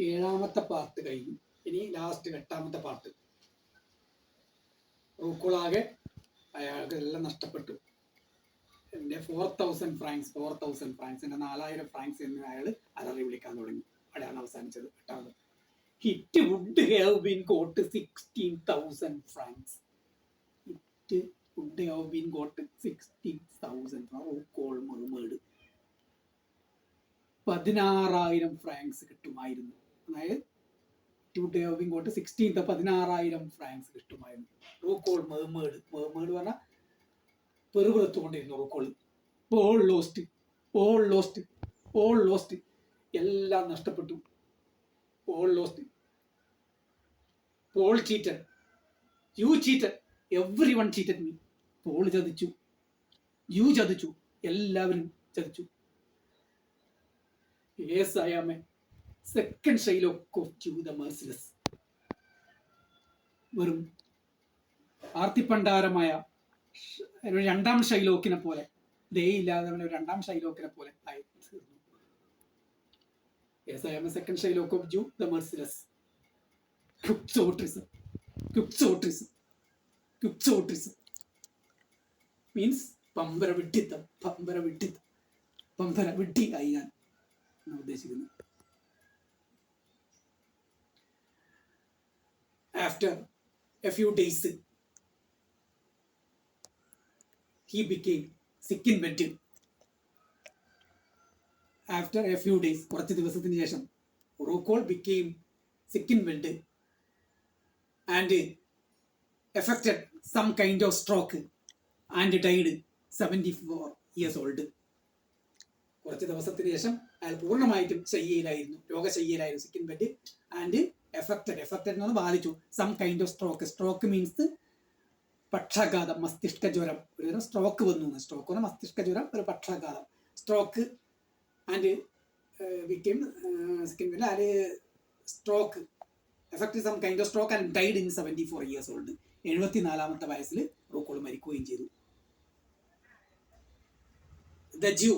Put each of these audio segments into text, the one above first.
ഏഴാമത്തെ പാർട്ട് കഴിഞ്ഞു. ഇനി ലാസ്റ്റ് 8ാമത്തെ പാർട്ട്. റൂക്കോളാകെ അയാൾക്ക് എല്ലാം നഷ്ടപ്പെട്ടു. എൻ്റെ 4000 ഫ്രാങ്ക്സ് എൻ്റെ 4000 ഫ്രാങ്ക്സ് എന്ന് അയാൾ അലറി വിളിക്കാൻ തുടങ്ങി. അവിടെയാണ് അവസാനിച്ചത് 8ാമത്. It would have been got 16,000 francs. It would have been got 16,000 റൂക്കോൾ മറുമേട് 16,000 Franks കിട്ടുമായിരുന്നു. അതായത് it would have been got 16,000 Franks കിട്ടുമായിരുന്നു. റൂക്കോൾ മറുമേട് പറഞ്ഞാൽ പെറുപെറുത്തുകൊണ്ടിരുന്നു റൂക്കോൾ. ഓൾ ലോസ്റ്റ് എല്ലാം നഷ്ടപ്പെട്ടു. All lost. Paul cheated. You cheated. Everyone cheated me. Paul ചതിച്ചു. You ചതിച്ചു. എല്ലാവരും ചതിച്ചു. Yes, I am a second Shylock of Jew the Merciless. വെറും ആർത്തിപ്പണ്ടാരമായ രണ്ടാം ഷൈലോക്കിനെ പോലെ, ദയയില്ലാതെ രണ്ടാം ഷൈലോക്കിനെ പോലെ ആയി തീർന്നു. Yes, I am a second Shylock of Jew the Merciless. Quixotrism means പമ്പര വിഡ്ഢി ആയി ഞാൻ ഉദ്ദേശിക്കുന്നു. After a few days he became sick in bed. After a few days, കുറച്ച് ദിവസത്തിന് ശേഷം റൂക്കോൾ became sick in bed and affected some kind of stroke and died 74 years old. കുറച്ച് ദിവസത്തിന് ശേഷം അയാൾ പൂർണ്ണമായിട്ടും ശയ്യയിലായിരുന്നു, രോഗശയ്യയിലായിരുന്നു, സിക്ക് ഇൻ ബെഡ്. ആൻഡ് എഫക്റ്റഡ് എന്ന് ബാധിച്ചു. Some kind of stroke means പക്ഷാഘാതം, മസ്തിഷ്ക ജ്വരം. ഒരു സ്ട്രോക്ക് വന്നു. സ്ട്രോക്ക് പറഞ്ഞാൽ മസ്തിഷ്ക ജ്വരം, ഒരു പക്ഷാഘാതം, സ്ട്രോക്ക്. ആൻഡ് വിക്ടിം സിക്ക് in bed and stroke, affected some kind of stroke and died in 74 years old. 74ാമത്തെ വയസ്സിൽ റൂക്കോൾ മരിക്കുകയും ചെയ്തു. The Jew,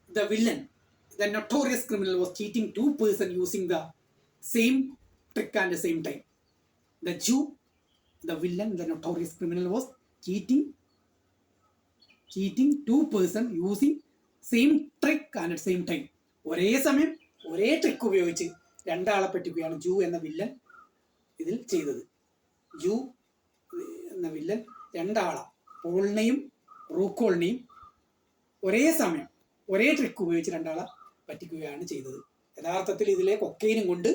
the villain, the notorious criminal was cheating 2 persons using the same trick and the same time. The Jew, the villain, the notorious criminal was cheating 2 persons using same trick and at same time. ഒരേ സമയം ഒരേ trick ഉപയോഗിച്ച് രണ്ടാളെ പറ്റിക്കുകയാണ് ജൂ എന്ന villain ഇതിൽ ചെയ്തത്. ജൂ എന്ന വില്ലൻ രണ്ടാളെ, പോളിനെയും റൂക്കോളിനെയും ഒരേ സമയം ഒരേ ട്രിക്ക് ഉപയോഗിച്ച് രണ്ടാളെ പറ്റിക്കുകയാണ് ചെയ്തത്. യഥാർത്ഥത്തിൽ ഇതിലെ കൊക്കൈനും കൊണ്ട്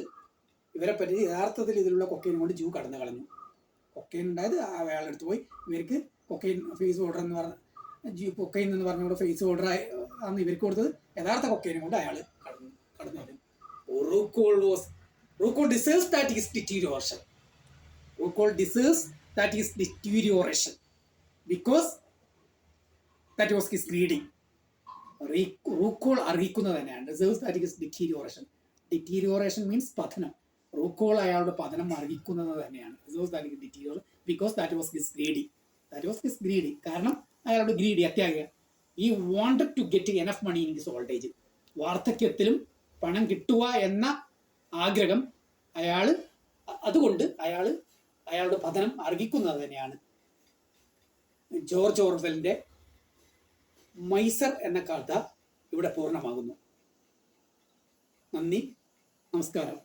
ഇവരെ പറ്റി ഇതിലുള്ള കൊക്കൈനും കൊണ്ട് ജൂ കടന്നു കളഞ്ഞു. കൊക്കൈൻ ഉണ്ടായത് അയാളുടെ അടുത്ത് പോയി ഇവർക്ക് കൊക്കൈൻ ഫേസ് ഓർഡർ എന്ന് പറഞ്ഞ കൊക്കൈൻ എന്ന് പറഞ്ഞുകൊണ്ട് ഫേസ് ഓർഡർ ആണ് ഇവർക്ക് കൊടുത്തത്. യഥാർത്ഥ കൊക്കൈനും കൊണ്ട് അയാൾ കടന്നു കളഞ്ഞു. Rukol deserves that is deterioration. Because that was his greedy. Rukol അറിയിക്കുന്നത് തന്നെയാണ്. Deserves that is deterioration. Deterioration means പതനം. റൂക്കോൾ അയാളുടെ പതനം അറിയിക്കുന്നത് തന്നെയാണ്. Deserves that is deterioration because that was his greedy. കാരണം അയാളുടെ ഗ്രീഡി, അത്യാഗ്രഹം. He wanted to get enough money in his old age. വാർദ്ധക്യത്തിലും പണം കിട്ടുക എന്ന ആഗ്രഹം അതുകൊണ്ട് അയാളുടെ പതനം അർഹിക്കുന്നത് തന്നെയാണ്. ജോർജ് ഓർവെലിന്റെ മൈസർ എന്ന കഥ ഇവിടെ പൂർണ്ണമാകുന്നു. നന്ദി, നമസ്കാരം.